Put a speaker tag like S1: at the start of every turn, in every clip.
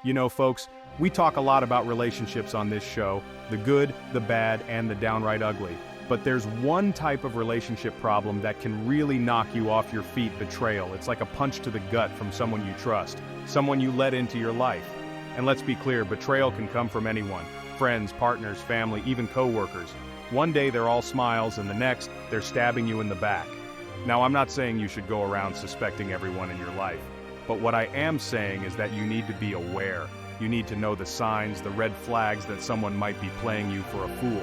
S1: You know, folks, we talk a lot about relationships on this show, the good, the bad, and the downright ugly. But there's one type of relationship problem that can really knock you off your feet: betrayal. It's like a punch to the gut from someone you trust, someone you let into your life. And let's be clear, betrayal can come from anyone: friends, partners, family, even co-workers. One day they're all smiles, and the next, they're stabbing you in the back. Now, I'm not saying you should go around suspecting everyone in your life, but what I am saying is that you need to be aware. You need to know the signs, the red flags that someone might be playing you for a fool.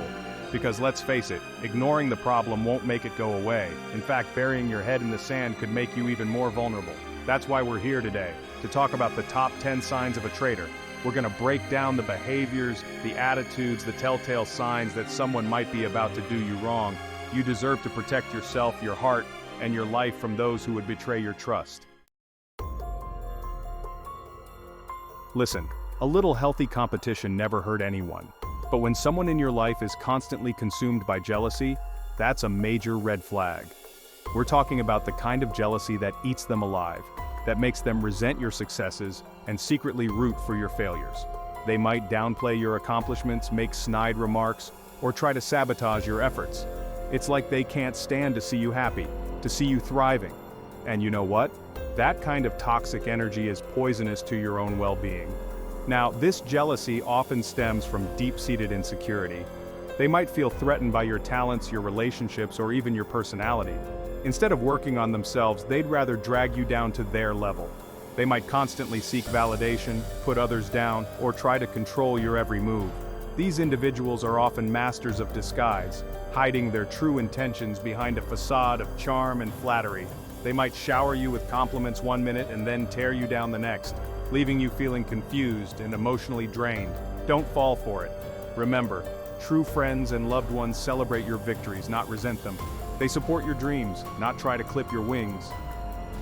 S1: Because let's face it, ignoring the problem won't make it go away. In fact, burying your head in the sand could make you even more vulnerable. That's why we're here today, to talk about the top 10 signs of a traitor. We're going to break down the behaviors, the attitudes, the telltale signs that someone might be about to do you wrong. You deserve to protect yourself, your heart, and your life from those who would betray your trust. Listen, a little healthy competition never hurt anyone. But when someone in your life is constantly consumed by jealousy, that's a major red flag. We're talking about the kind of jealousy that eats them alive, that makes them resent your successes and secretly root for your failures. They might downplay your accomplishments, make snide remarks, or try to sabotage your efforts. It's like they can't stand to see you happy, to see you thriving. And you know what? That kind of toxic energy is poisonous to your own well-being. Now, this jealousy often stems from deep-seated insecurity. They might feel threatened by your talents, your relationships, or even your personality. Instead of working on themselves, they'd rather drag you down to their level. They might constantly seek validation, put others down, or try to control your every move. These individuals are often masters of disguise, hiding their true intentions behind a facade of charm and flattery. They might shower you with compliments one minute and then tear you down the next, leaving you feeling confused and emotionally drained. Don't fall for it. Remember, true friends and loved ones celebrate your victories, not resent them. They support your dreams, not try to clip your wings.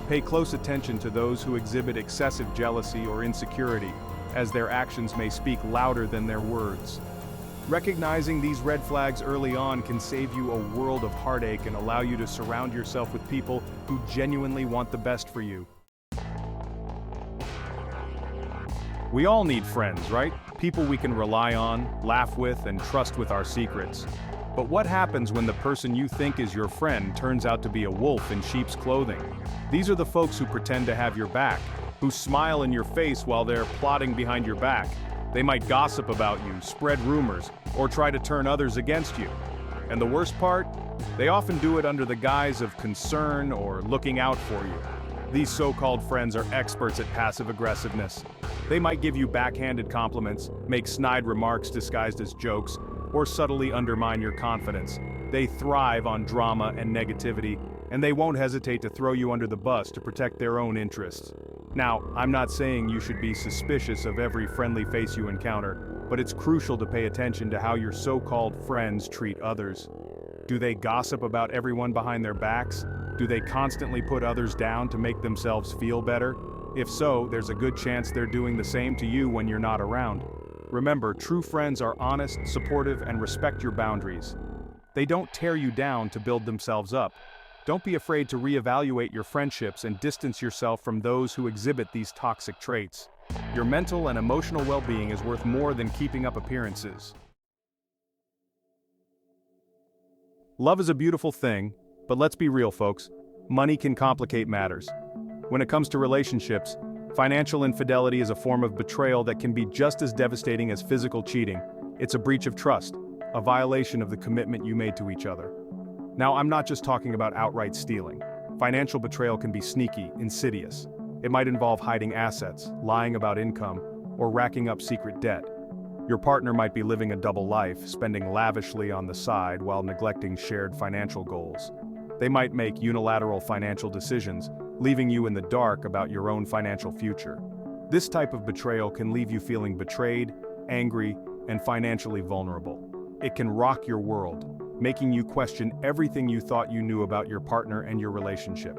S1: Pay close attention to those who exhibit excessive jealousy or insecurity, as their actions may speak louder than their words. Recognizing these red flags early on can save you a world of heartache and allow you to surround yourself with people who genuinely want the best for you. We all need friends, right? People we can rely on, laugh with, and trust with our secrets. But what happens when the person you think is your friend turns out to be a wolf in sheep's clothing? These are the folks who pretend to have your back, who smile in your face while they're plotting behind your back. They might gossip about you, spread rumors, or try to turn others against you. And the worst part? They often do it under the guise of concern or looking out for you. These so-called friends are experts at passive aggressiveness. They might give you backhanded compliments, make snide remarks disguised as jokes, or subtly undermine your confidence. They thrive on drama and negativity, and they won't hesitate to throw you under the bus to protect their own interests. Now, I'm not saying you should be suspicious of every friendly face you encounter, but it's crucial to pay attention to how your so-called friends treat others. Do they gossip about everyone behind their backs? Do they constantly put others down to make themselves feel better? If so, there's a good chance they're doing the same to you when you're not around. Remember, true friends are honest, supportive, and respect your boundaries. They don't tear you down to build themselves up. Don't be afraid to reevaluate your friendships and distance yourself from those who exhibit these toxic traits. Your mental and emotional well-being is worth more than keeping up appearances. Love is a beautiful thing, but let's be real, folks. Money can complicate matters. When it comes to relationships, financial infidelity is a form of betrayal that can be just as devastating as physical cheating. It's a breach of trust, a violation of the commitment you made to each other. Now, I'm not just talking about outright stealing. Financial betrayal can be sneaky, insidious. It might involve hiding assets, lying about income, or racking up secret debt. Your partner might be living a double life, spending lavishly on the side while neglecting shared financial goals. They might make unilateral financial decisions, leaving you in the dark about your own financial future. This type of betrayal can leave you feeling betrayed, angry, and financially vulnerable. It can rock your world, making you question everything you thought you knew about your partner and your relationship.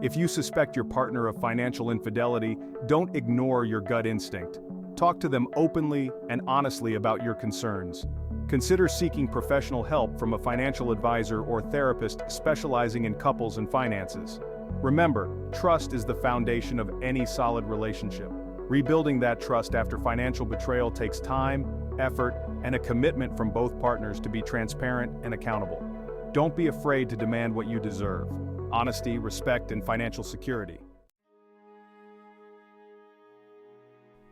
S1: If you suspect your partner of financial infidelity, don't ignore your gut instinct. Talk to them openly and honestly about your concerns. Consider seeking professional help from a financial advisor or therapist specializing in couples and finances. Remember, trust is the foundation of any solid relationship. Rebuilding that trust after financial betrayal takes time, effort, and a commitment from both partners to be transparent and accountable. Don't be afraid to demand what you deserve: honesty, respect, and financial security.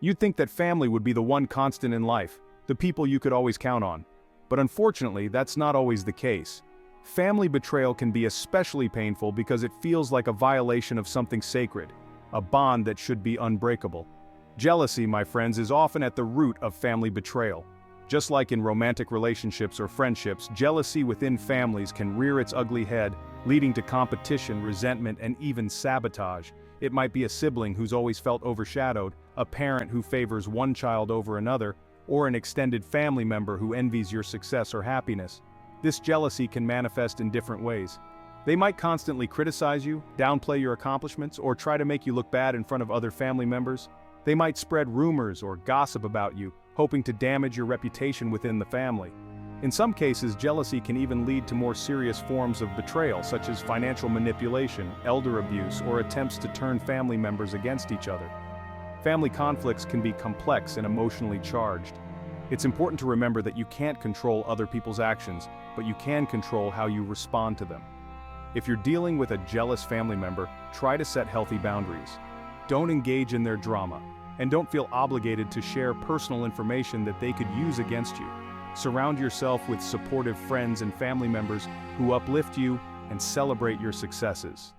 S1: You'd think that family would be the one constant in life, the people you could always count on. But unfortunately, that's not always the case. Family betrayal can be especially painful because it feels like a violation of something sacred, a bond that should be unbreakable. Jealousy, my friends, is often at the root of family betrayal. Just like in romantic relationships or friendships, jealousy within families can rear its ugly head, leading to competition, resentment, and even sabotage. It might be a sibling who's always felt overshadowed, a parent who favors one child over another, or an extended family member who envies your success or happiness. This jealousy can manifest in different ways. They might constantly criticize you, downplay your accomplishments, or try to make you look bad in front of other family members. They might spread rumors or gossip about you, hoping to damage your reputation within the family. In some cases, jealousy can even lead to more serious forms of betrayal, such as financial manipulation, elder abuse, or attempts to turn family members against each other. Family conflicts can be complex and emotionally charged. It's important to remember that you can't control other people's actions, but you can control how you respond to them. If you're dealing with a jealous family member, try to set healthy boundaries. Don't engage in their drama, and don't feel obligated to share personal information that they could use against you. Surround yourself with supportive friends and family members who uplift you and celebrate your successes.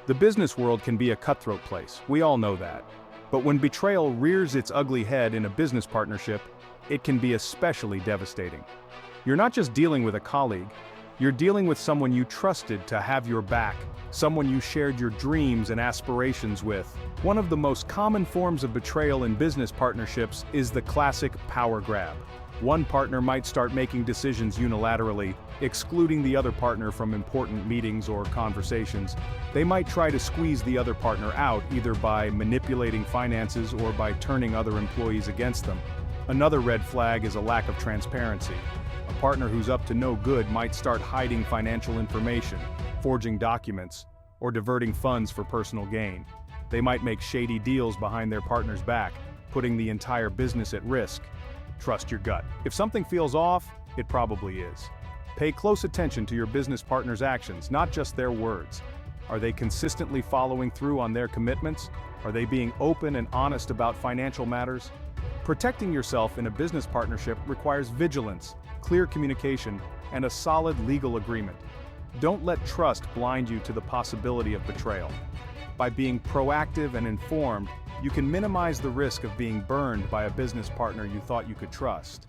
S1: The business world can be a cutthroat place, we all know that. But when betrayal rears its ugly head in a business partnership, it can be especially devastating. You're not just dealing with a colleague, you're dealing with someone you trusted to have your back, someone you shared your dreams and aspirations with. One of the most common forms of betrayal in business partnerships is the classic power grab. One partner might start making decisions unilaterally, excluding the other partner from important meetings or conversations. They might try to squeeze the other partner out, either by manipulating finances or by turning other employees against them. Another red flag is a lack of transparency. A partner who's up to no good might start hiding financial information, forging documents, or diverting funds for personal gain. They might make shady deals behind their partner's back, putting the entire business at risk. Trust your gut. If something feels off, it probably is. Pay close attention to your business partner's actions, not just their words. Are they consistently following through on their commitments? Are they being open and honest about financial matters? Protecting yourself in a business partnership requires vigilance, clear communication, and a solid legal agreement. Don't let trust blind you to the possibility of betrayal. By being proactive and informed, you can minimize the risk of being burned by a business partner you thought you could trust.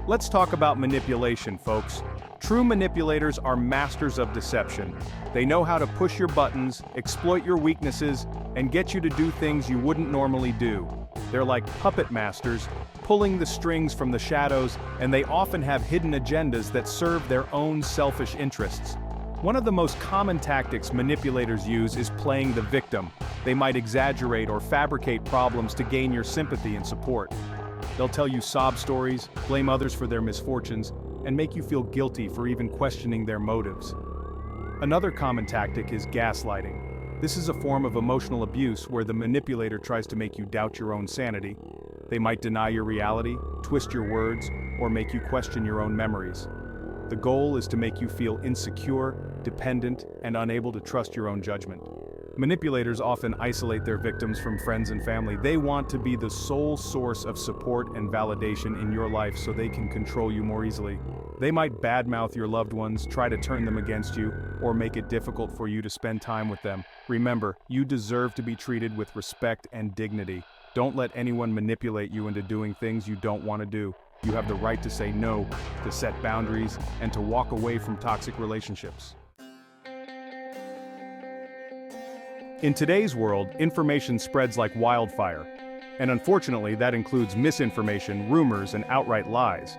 S1: Let's talk about manipulation, folks. True manipulators are masters of deception. They know how to push your buttons, exploit your weaknesses, and get you to do things you wouldn't normally do. They're like puppet masters, pulling the strings from the shadows, and they often have hidden agendas that serve their own selfish interests. One of the most common tactics manipulators use is playing the victim. They might exaggerate or fabricate problems to gain your sympathy and support. They'll tell you sob stories, blame others for their misfortunes, and make you feel guilty for even questioning their motives. Another common tactic is gaslighting. This is a form of emotional abuse where the manipulator tries to make you doubt your own sanity. They might deny your reality, twist your words, or make you question your own memories. The goal is to make you feel insecure, dependent, and unable to trust your own judgment. Manipulators often isolate their victims from friends and family. They want to be the sole source of support and validation in your life so they can control you more easily. They might badmouth your loved ones, try to turn them against you, or make it difficult for you to spend time with them. Remember, you deserve to be treated with respect and dignity. Don't let anyone manipulate you into doing things you don't want to do. You have the right to say no, to set boundaries, and to walk away from toxic relationships. In today's world, information spreads like wildfire. And unfortunately, that includes misinformation, rumors, and outright lies.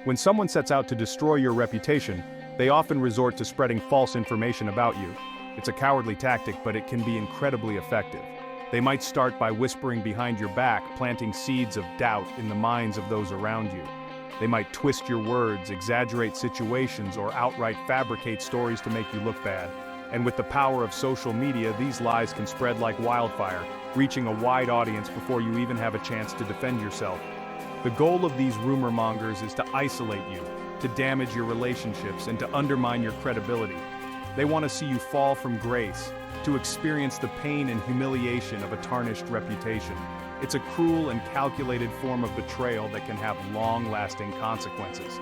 S1: When someone sets out to destroy your reputation, they often resort to spreading false information about you. It's a cowardly tactic, but it can be incredibly effective. They might start by whispering behind your back, planting seeds of doubt in the minds of those around you. They might twist your words, exaggerate situations, or outright fabricate stories to make you look bad. And with the power of social media, these lies can spread like wildfire, reaching a wide audience before you even have a chance to defend yourself. The goal of these rumor mongers is to isolate you, to damage your relationships, and to undermine your credibility. They want to see you fall from grace, to experience the pain and humiliation of a tarnished reputation. It's a cruel and calculated form of betrayal that can have long-lasting consequences.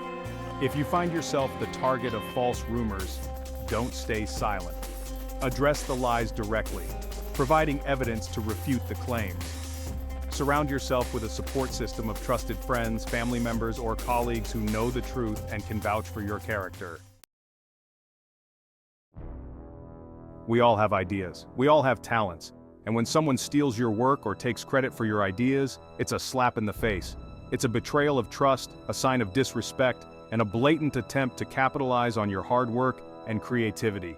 S1: If you find yourself the target of false rumors, don't stay silent. Address the lies directly, providing evidence to refute the claims. Surround yourself with a support system of trusted friends, family members, or colleagues who know the truth and can vouch for your character. We all have ideas. We all have talents. And when someone steals your work or takes credit for your ideas, it's a slap in the face. It's a betrayal of trust, a sign of disrespect, and a blatant attempt to capitalize on your hard work and creativity.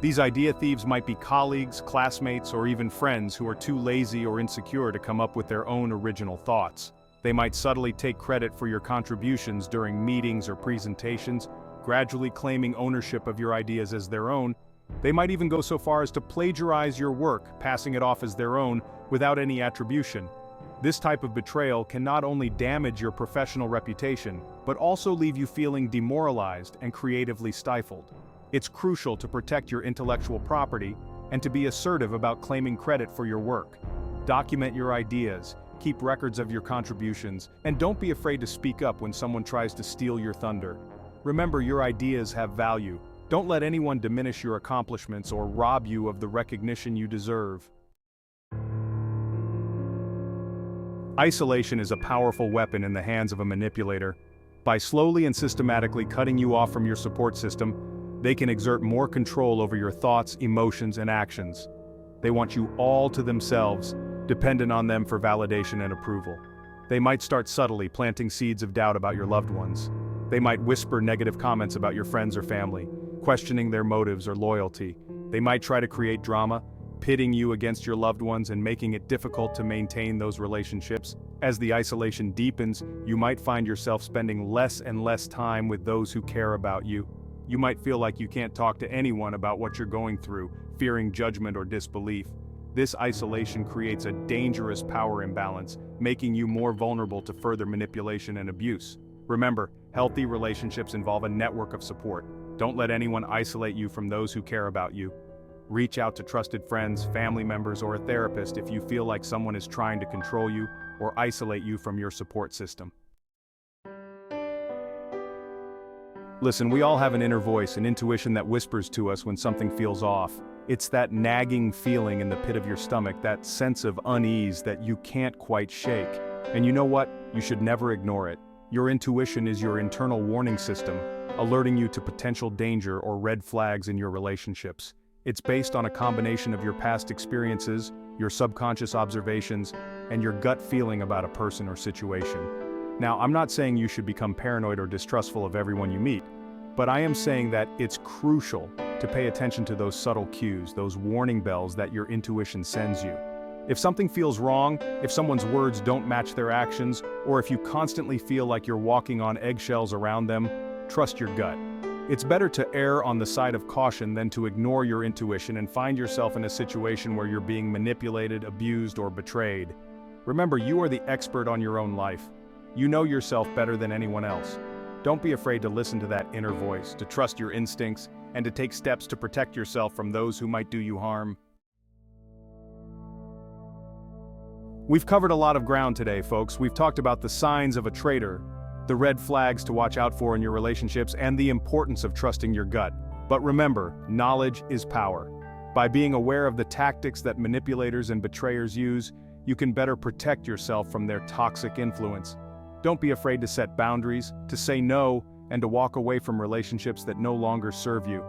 S1: These idea thieves might be colleagues, classmates, or even friends who are too lazy or insecure to come up with their own original thoughts. They might subtly take credit for your contributions during meetings or presentations, gradually claiming ownership of your ideas as their own. They might even go so far as to plagiarize your work, passing it off as their own without any attribution. This type of betrayal can not only damage your professional reputation, but also leave you feeling demoralized and creatively stifled. It's crucial to protect your intellectual property and to be assertive about claiming credit for your work. Document your ideas, keep records of your contributions, and don't be afraid to speak up when someone tries to steal your thunder. Remember, your ideas have value. Don't let anyone diminish your accomplishments or rob you of the recognition you deserve. Isolation is a powerful weapon in the hands of a manipulator. By slowly and systematically cutting you off from your support system, they can exert more control over your thoughts, emotions, and actions. They want you all to themselves, dependent on them for validation and approval. They might start subtly planting seeds of doubt about your loved ones. They might whisper negative comments about your friends or family, questioning their motives or loyalty. They might try to create drama, pitting you against your loved ones and making it difficult to maintain those relationships. As the isolation deepens, you might find yourself spending less and less time with those who care about you. You might feel like you can't talk to anyone about what you're going through, fearing judgment or disbelief. This isolation creates a dangerous power imbalance, making you more vulnerable to further manipulation and abuse. Remember, healthy relationships involve a network of support. Don't let anyone isolate you from those who care about you. Reach out to trusted friends, family members, or a therapist if you feel like someone is trying to control you or isolate you from your support system. Listen, we all have an inner voice, an intuition that whispers to us when something feels off. It's that nagging feeling in the pit of your stomach, that sense of unease that you can't quite shake. And you know what? You should never ignore it. Your intuition is your internal warning system, alerting you to potential danger or red flags in your relationships. It's based on a combination of your past experiences, your subconscious observations, and your gut feeling about a person or situation. Now, I'm not saying you should become paranoid or distrustful of everyone you meet, but I am saying that it's crucial to pay attention to those subtle cues, those warning bells that your intuition sends you. If something feels wrong, if someone's words don't match their actions, or if you constantly feel like you're walking on eggshells around them, trust your gut. It's better to err on the side of caution than to ignore your intuition and find yourself in a situation where you're being manipulated, abused, or betrayed. Remember, you are the expert on your own life. You know yourself better than anyone else. Don't be afraid to listen to that inner voice, to trust your instincts, and to take steps to protect yourself from those who might do you harm. We've covered a lot of ground today, folks. We've talked about the signs of a traitor, the red flags to watch out for in your relationships, and the importance of trusting your gut. But remember, knowledge is power. By being aware of the tactics that manipulators and betrayers use, you can better protect yourself from their toxic influence. Don't be afraid to set boundaries, to say no, and to walk away from relationships that no longer serve you.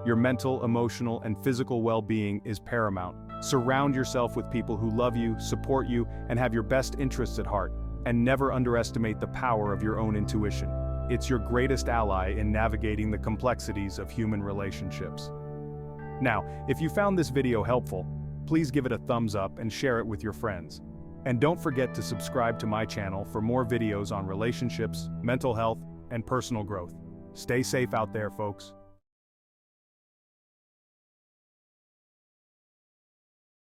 S1: Your mental, emotional, and physical well-being is paramount. Surround yourself with people who love you, support you, and have your best interests at heart. And never underestimate the power of your own intuition. It's your greatest ally in navigating the complexities of human relationships. Now, if you found this video helpful, please give it a thumbs up and share it with your friends. And don't forget to subscribe to my channel for more videos on relationships, mental health, and personal growth. Stay safe out there, folks.